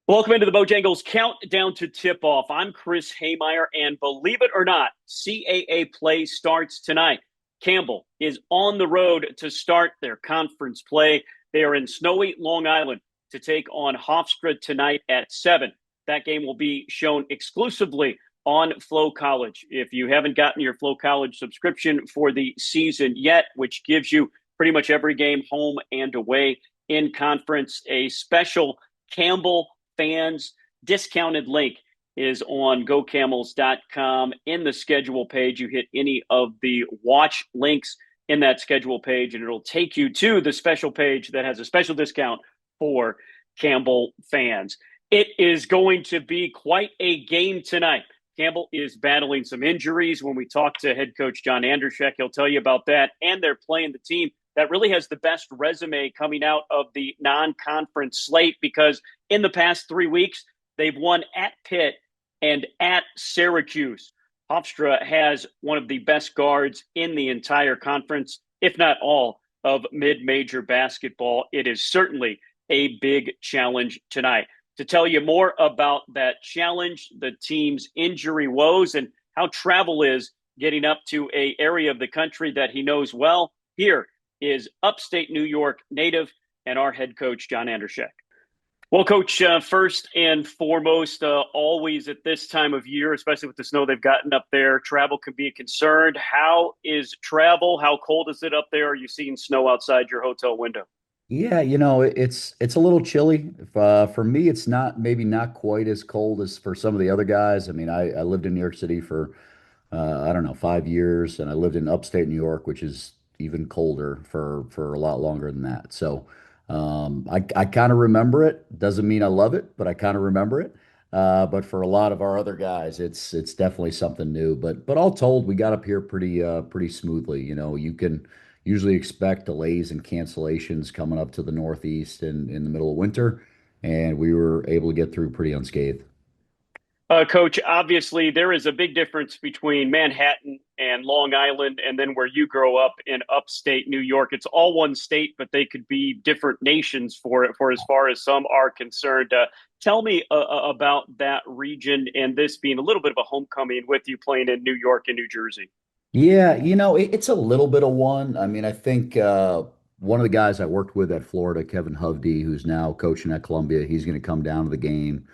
Welcome into the Bojangles Countdown to Tip-Off. I'm Chris Haymeyer, and believe it or not, CAA play starts tonight. Campbell is on the road to start their conference play. They are in snowy Long Island to take on Hofstra tonight at 7. That game will be shown exclusively on Flow College. If you haven't gotten your Flow College subscription for the season yet, which gives you pretty much every game home and away in conference, a special Campbell fans discounted link is on gocamels.com. In the schedule page, you hit any of the watch links in that schedule page, and it'll take you to the special page that has a special discount for Campbell fans. It is going to be quite a game tonight. Campbell is battling some injuries. When we talk to head coach John Andrzejek, he'll tell you about that. And they're playing the team that really has the best resume coming out of the non-conference slate, because in the past 3 weeks, they've won at Pitt and at Syracuse. Hofstra has one of the best guards in the entire conference, if not all, of mid-major basketball. It is certainly a big challenge tonight. To tell you more about that challenge, the team's injury woes, and how travel is getting up to an area of the country that he knows well, here is upstate New York native and our head coach, John Andrzejek. Well, Coach, first and foremost, always at this time of year, especially with the snow they've gotten up there, travel can be a concern. How is travel? How cold is it up there? Are you seeing snow outside your hotel window? Yeah, it's a little chilly. For me, it's not maybe not quite as cold as for some of the other guys. I mean, I lived in New York City for I don't know, 5 years, and I lived in upstate New York, which is even colder for a lot longer than that. So I kind of remember it. Doesn't mean I love it, but I kind of remember it. But for a lot of our other guys, it's definitely something new. But all told, we got up here pretty smoothly. You can usually expect delays and cancellations coming up to the Northeast in the middle of winter, and we were able to get through pretty unscathed. Coach, obviously there is a big difference between Manhattan and Long Island, and then where you grow up in upstate New York. It's all one state, but they could be different nations for it, for as far as some are concerned. Tell me about that region and this being a little bit of a homecoming with you playing in New York and New Jersey. Yeah, it's a little bit of one. I mean, I think one of the guys I worked with at Florida, Kevin Hovde, who's now coaching at Columbia, he's going to come down to the game.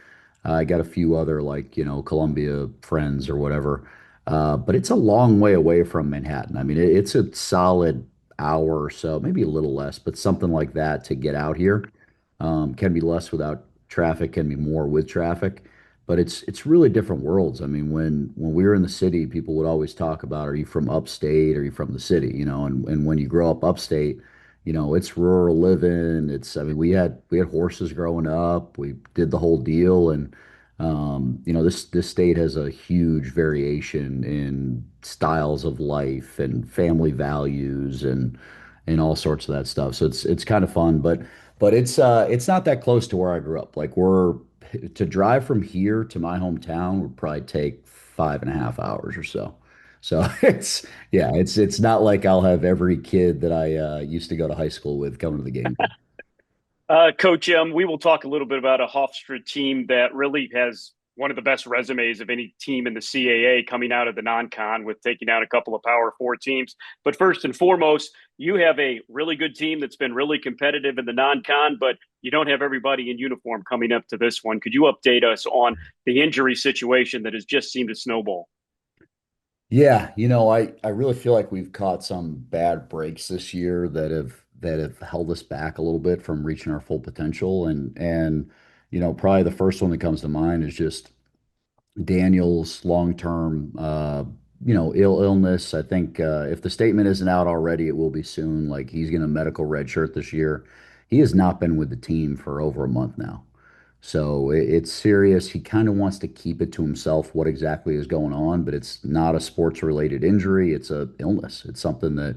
I got a few other like, Columbia friends or whatever. But it's a long way away from Manhattan. I mean, it's a solid hour or so, maybe a little less, but something like that to get out here. Can be less without traffic, can be more with traffic, but it's really different worlds. I mean, when we were in the city, people would always talk about, are you from upstate? Are you from the city? And when you grow up upstate, it's rural living. I mean, we had horses growing up. We did the whole deal, and this state has a huge variation in styles of life and family values and all sorts of that stuff. So it's kind of fun, but it's not that close to where I grew up. Like we're to drive from here to my hometown would probably take 5.5 hours or so. So it's not like I'll have every kid that I used to go to high school with coming to the game. Coach, we will talk a little bit about a Hofstra team that really has one of the best resumes of any team in the CAA coming out of the non-con with taking out a couple of Power Four teams. But first and foremost, you have a really good team that's been really competitive in the non-con, but you don't have everybody in uniform coming up to this one. Could you update us on the injury situation that has just seemed to snowball? Yeah, I really feel like we've caught some bad breaks this year that have held us back a little bit from reaching our full potential. And probably the first one that comes to mind is just Daniel's long-term illness. I think if the statement isn't out already, it will be soon. Like he's going to medical red shirt this year. He has not been with the team for over a month now. So it's serious. He kind of wants to keep it to himself what exactly is going on, but it's not a sports related injury. It's a illness. It's something that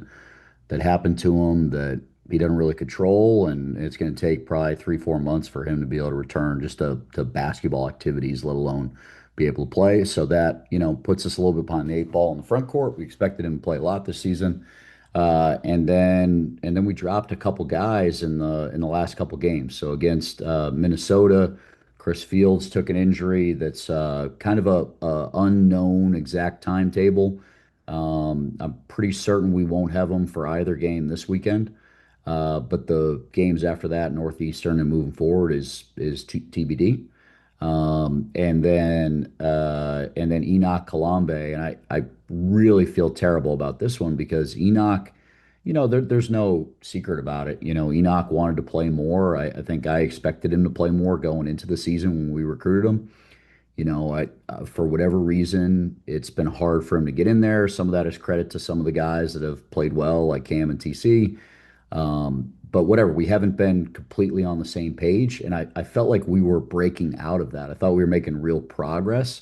happened to him that he doesn't really control, and it's going to take probably 3, 4 months for him to be able to return just to basketball activities, let alone be able to play. So that, puts us a little bit behind the eight ball in the front court. We expected him to play a lot this season. And then we dropped a couple guys in the last couple games. So against Minnesota, Chris Fields took an injury that's kind of a unknown exact timetable. I'm pretty certain we won't have him for either game this weekend. But the games after that, Northeastern and moving forward is TBD. And then Enoch Kalambe, and I really feel terrible about this one because Enoch, there's no secret about it. Enoch wanted to play more. I think I expected him to play more going into the season when we recruited him. For whatever reason, it's been hard for him to get in there. Some of that is credit to some of the guys that have played well, like Cam and TC. But whatever, we haven't been completely on the same page. And I felt like we were breaking out of that. I thought we were making real progress.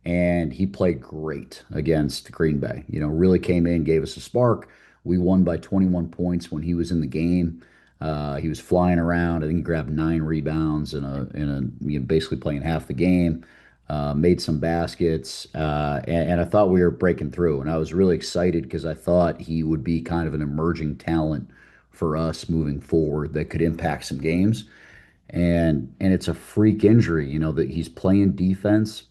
And he played great against Green Bay. Really came in, gave us a spark. We won by 21 points when he was in the game. He was flying around. I think he grabbed 9 rebounds basically playing half the game. Made some baskets, and I thought we were breaking through. And I was really excited because I thought he would be kind of an emerging talent for us moving forward that could impact some games. And it's a freak injury, that he's playing defense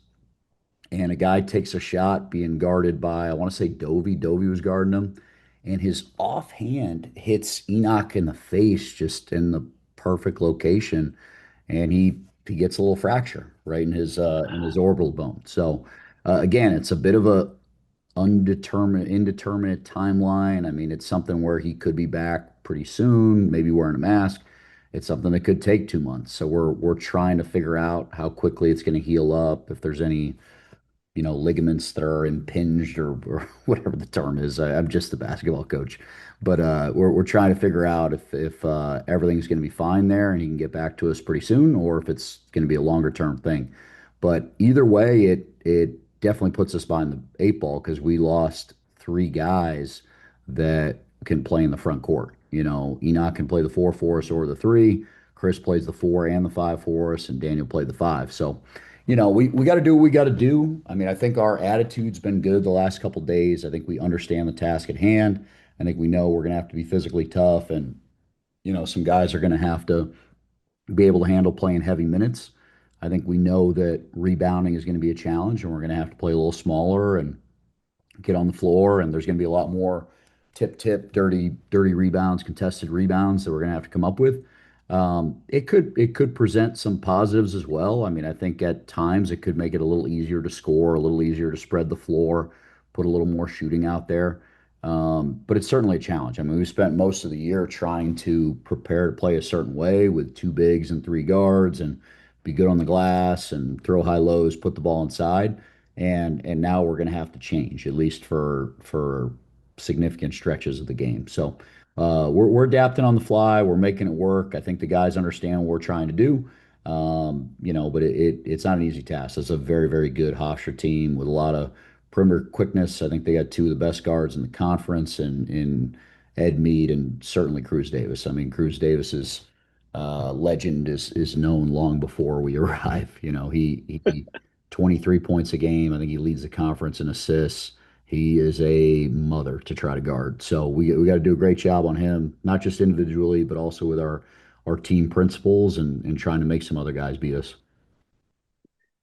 and a guy takes a shot being guarded by, I want to say Dovey. Dovey was guarding him, and his offhand hits Enoch in the face just in the perfect location, and he gets a little fracture right in his orbital bone. So again, it's a bit of a indeterminate timeline. I mean, it's something where he could be back pretty soon, maybe wearing a mask. It's something that could take 2 months. So we're trying to figure out how quickly it's going to heal up, if there's any ligaments that are impinged or whatever the term is. I'm just the basketball coach, but we're trying to figure out if everything's going to be fine there and he can get back to us pretty soon, or if it's going to be a longer term thing. But either way, it definitely puts us behind the 8 ball because we lost 3 guys that can play in the front court. Enoch can play the 4 for us or the 3. Chris plays the 4 and the 5 for us, and Daniel played the 5. So we got to do what we got to do. I mean, I think our attitude's been good the last couple of days. I think we understand the task at hand. I think we know we're going to have to be physically tough, and some guys are going to have to be able to handle playing heavy minutes. I think we know that rebounding is going to be a challenge, and we're going to have to play a little smaller and get on the floor, and there's going to be a lot more dirty rebounds, contested rebounds that we're going to have to come up with. It could present some positives as well. I mean, I think at times it could make it a little easier to score, a little easier to spread the floor, put a little more shooting out there. But it's certainly a challenge. I mean, we spent most of the year trying to prepare to play a certain way with 2 bigs and 3 guards and be good on the glass and throw high lows, put the ball inside. And now we're going to have to change, at least for significant stretches of the game. So we're adapting on the fly. We're making it work. I think the guys understand what we're trying to do. But it's not an easy task. It's a very, very good Hofstra team with a lot of perimeter quickness. I think they got 2 of the best guards in the conference, and in Ed Mead and certainly Cruz Davis. I mean, Cruz Davis's legend is known long before we arrive. He 23 points a game. I think he leads the conference in assists. He is a mother to try to guard. So we got to do a great job on him, not just individually, but also with our team principles and trying to make some other guys beat us.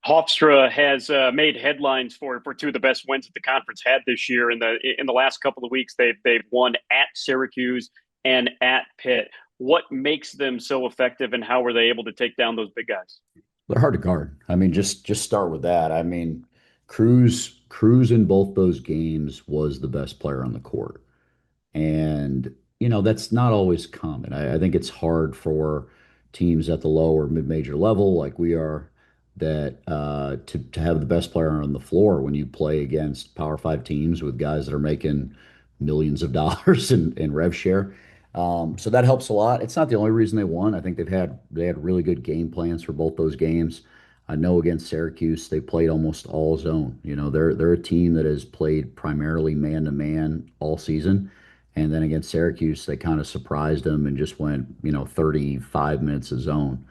Hofstra has made headlines for 2 of the best wins that the conference had this year. In the last couple of weeks, they've won at Syracuse and at Pitt. What makes them so effective, and how were they able to take down those big guys? They're hard to guard. I mean, just start with that. I mean, Cruz in both those games was the best player on the court. And, that's not always common. I think it's hard for teams at the low or mid-major level like we are to have the best player on the floor when you play against Power Five teams with guys that are making millions of dollars in rev share. So that helps a lot. It's not the only reason they won. I think they had really good game plans for both those games. I know against Syracuse, they played almost all zone. They're a team that has played primarily man to man all season. And then against Syracuse, they kind of surprised them and just went, 35 minutes of zone.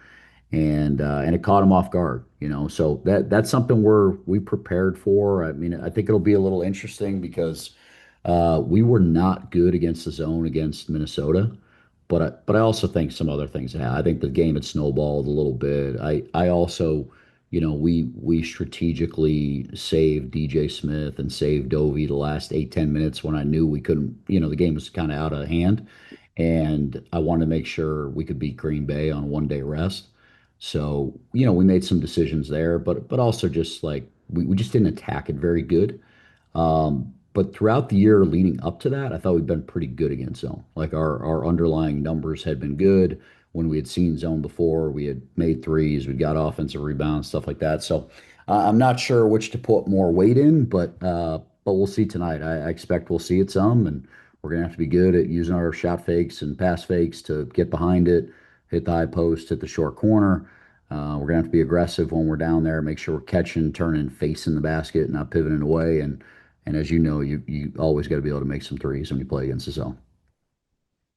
And it caught them off guard, So that's something we prepared for. I mean, I think it'll be a little interesting because we were not good against the zone against Minnesota, but I also think some other things have. I think the game had snowballed a little bit. I also, we strategically saved DJ Smith and saved Dovey the last 8, 10 minutes when I knew we couldn't, the game was kind of out of hand. And I wanted to make sure we could beat Green Bay on 1 day rest. So, we made some decisions there, but also just like we just didn't attack it very good. But throughout the year leading up to that, I thought we'd been pretty good against zone. Like our underlying numbers had been good. When we had seen zone before, we had made threes, we got offensive rebounds, stuff like that. So I'm not sure which to put more weight in, but we'll see tonight. I expect we'll see it some, and we're gonna have to be good at using our shot fakes and pass fakes to get behind it, hit the high post, hit the short corner. We're gonna have to be aggressive when we're down there, make sure we're catching, turning, facing the basket, not pivoting away. And as you know, you always got to be able to make some threes when you play against the zone.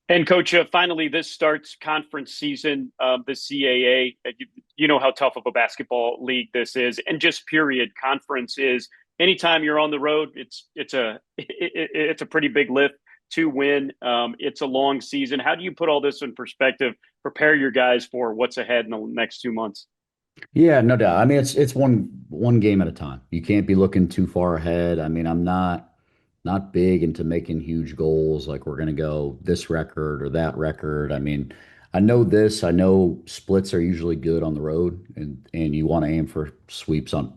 And Coach, finally, this starts conference season, the CAA. You know how tough of a basketball league this is, and just period. Conference is anytime you're on the road, it's a pretty big lift to win. It's a long season. How do you put all this in perspective? Prepare your guys for what's ahead in the next 2 months. Yeah, no doubt. I mean, it's one game at a time. You can't be looking too far ahead. I mean, I'm not big into making huge goals like we're going to go this record or that record. I mean, I know this. I know splits are usually good on the road, and you want to aim for sweeps on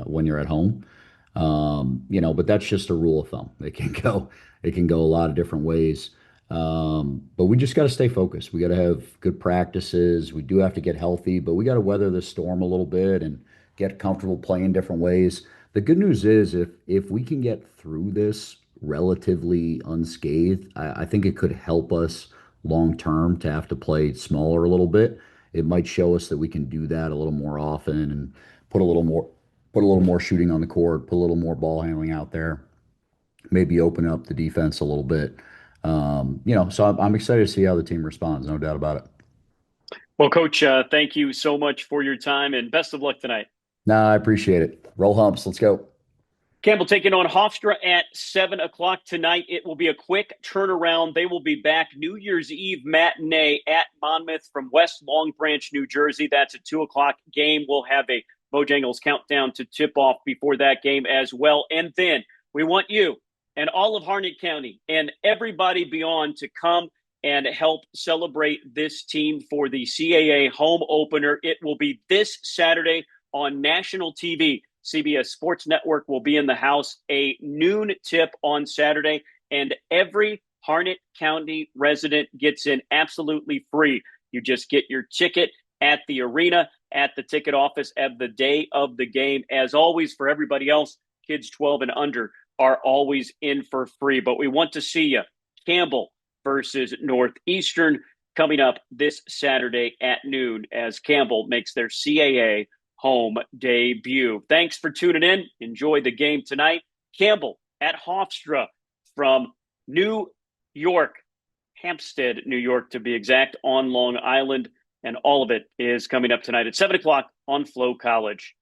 when you're at home. But that's just a rule of thumb. It can go a lot of different ways. But we just got to stay focused. We got to have good practices. We do have to get healthy, but we got to weather the storm a little bit and get comfortable playing different ways. The good news is if we can get through this relatively unscathed, I think it could help us long term to have to play smaller a little bit. It might show us that we can do that a little more often and put a little more put a little more shooting on the court, put a little more ball handling out there, maybe open up the defense a little bit. So I'm excited to see how the team responds, no doubt about it. Well, Coach, thank you so much for your time and best of luck tonight. No, I appreciate it. Roll humps. Let's go. Campbell taking on Hofstra at 7 o'clock tonight. It will be a quick turnaround. They will be back New Year's Eve matinee at Monmouth from West Long Branch, New Jersey. That's a 2 o'clock game. We'll have a Bojangles countdown to tip off before that game as well. And then we want you and all of Harnett County and everybody beyond to come and help celebrate this team for the CAA home opener. It will be this Saturday on national TV. CBS Sports Network will be in the house, a noon tip on Saturday, and every Harnett County resident gets in absolutely free. You just get your ticket at the arena, at the ticket office at the day of the game. As always, for everybody else, kids 12 and under are always in for free. But we want to see you. Campbell versus Northeastern coming up this Saturday at noon as Campbell makes their CAA home debut. Thanks for tuning in. Enjoy the game tonight. Campbell at Hofstra from New York, Hampstead, New York to be exact, on Long Island. And all of it is coming up tonight at 7 o'clock on Flow College.